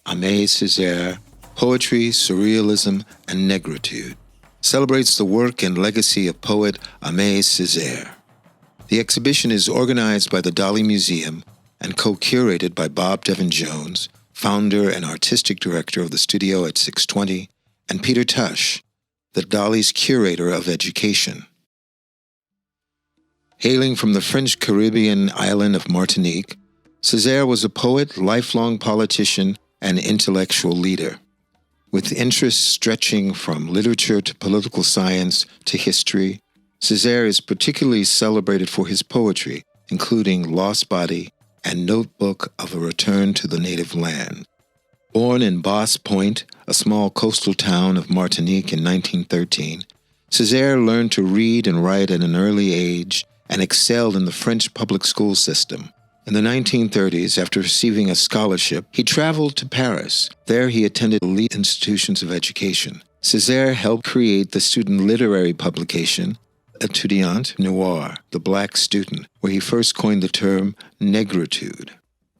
Aime Césaire, Poetry, Surrealism and Négritude, celebrates the work and legacy of poet Aimé Césaire. The exhibition is organized by the Dalí Museum and co-curated by Bob Devin Jones, founder and artistic director of the studio at 620, and Peter Tush, the Dalí's curator of education. Hailing from the French Caribbean island of Martinique, Césaire was a poet, lifelong politician, and intellectual leader. With interests stretching from literature to political science to history, Césaire is particularly celebrated for his poetry, including Lost Body and Notebook of a Return to the Native Land. Born in Basse Pointe, a small coastal town of Martinique in 1913, Césaire learned to read and write at an early age and excelled in the French public school system. In the 1930s, after receiving a scholarship, he traveled to Paris. There he attended elite institutions of education. Césaire helped create the student literary publication, Étudiant Noir, the Black Student, where he first coined the term Négritude.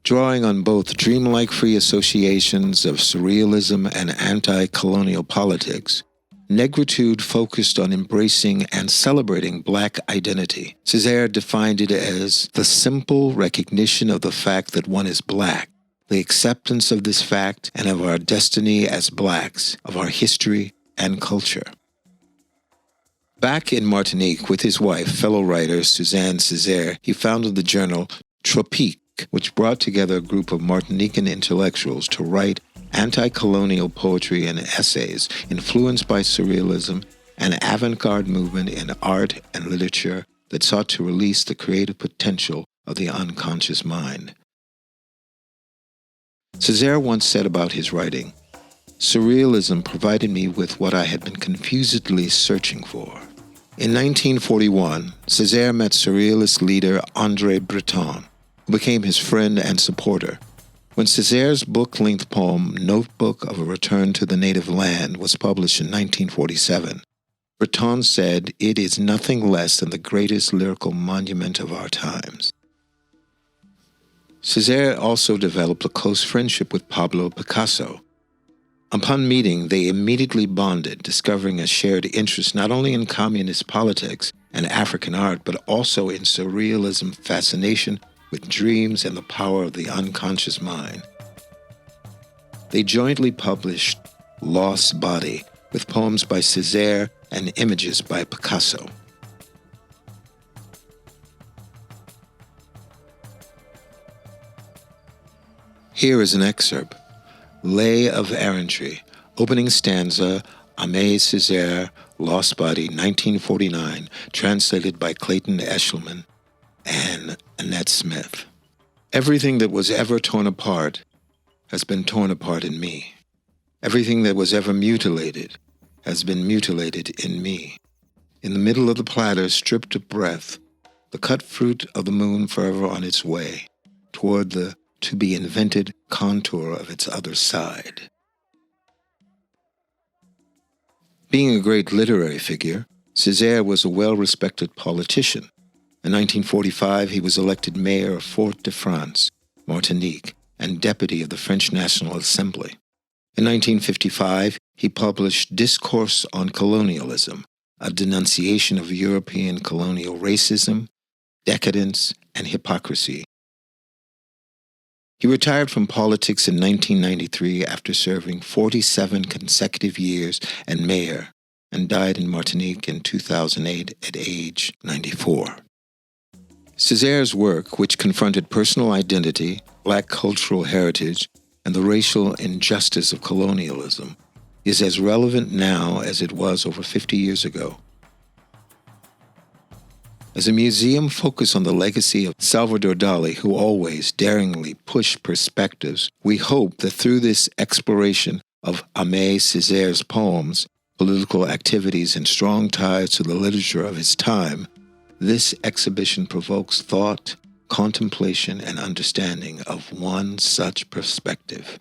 Drawing on both dreamlike free associations of surrealism and anti-colonial politics, Négritude focused on embracing and celebrating Black identity. Césaire defined it as the simple recognition of the fact that one is Black, the acceptance of this fact and of our destiny as Blacks, of our history and culture. Back in Martinique with his wife, fellow writer Suzanne Césaire, he founded the journal Tropiques, which brought together a group of Martinican intellectuals to write anti-colonial poetry and essays influenced by surrealism, an avant-garde movement in art and literature that sought to release the creative potential of the unconscious mind. Césaire once said about his writing, "Surrealism provided me with what I had been confusedly searching for." In 1941, Césaire met surrealist leader André Breton, who became his friend and supporter. When Césaire's book-length poem, Notebook of a Return to the Native Land, was published in 1947, Breton said, "It is nothing less than the greatest lyrical monument of our times." Césaire also developed a close friendship with Pablo Picasso. Upon meeting, they immediately bonded, discovering a shared interest not only in communist politics and African art, but also in surrealism fascination with dreams and the power of the unconscious mind. They jointly published Lost Body, with poems by Césaire and images by Picasso. Here is an excerpt. Lay of Errantry, opening stanza, Aimé Césaire, Lost Body, 1949, translated by Clayton Eshelman and Annette Smith. Everything that was ever torn apart has been torn apart in me. Everything that was ever mutilated has been mutilated in me. In the middle of the platter, stripped of breath, the cut fruit of the moon forever on its way toward the to-be-invented contour of its other side. Being a great literary figure, Césaire was a well-respected politician. In 1945, he was elected mayor of Fort-de-France, Martinique, and deputy of the French National Assembly. In 1955, he published Discourse on Colonialism, a denunciation of European colonial racism, decadence, and hypocrisy. He retired from politics in 1993 after serving 47 consecutive years as mayor and died in Martinique in 2008 at age 94. Césaire's work, which confronted personal identity, Black cultural heritage, and the racial injustice of colonialism, is as relevant now as it was over 50 years ago. As a museum focused on the legacy of Salvador Dalí, who always daringly pushed perspectives, we hope that through this exploration of Aimé Césaire's poems, political activities, and strong ties to the literature of his time, this exhibition provokes thought, contemplation, and understanding of one such perspective.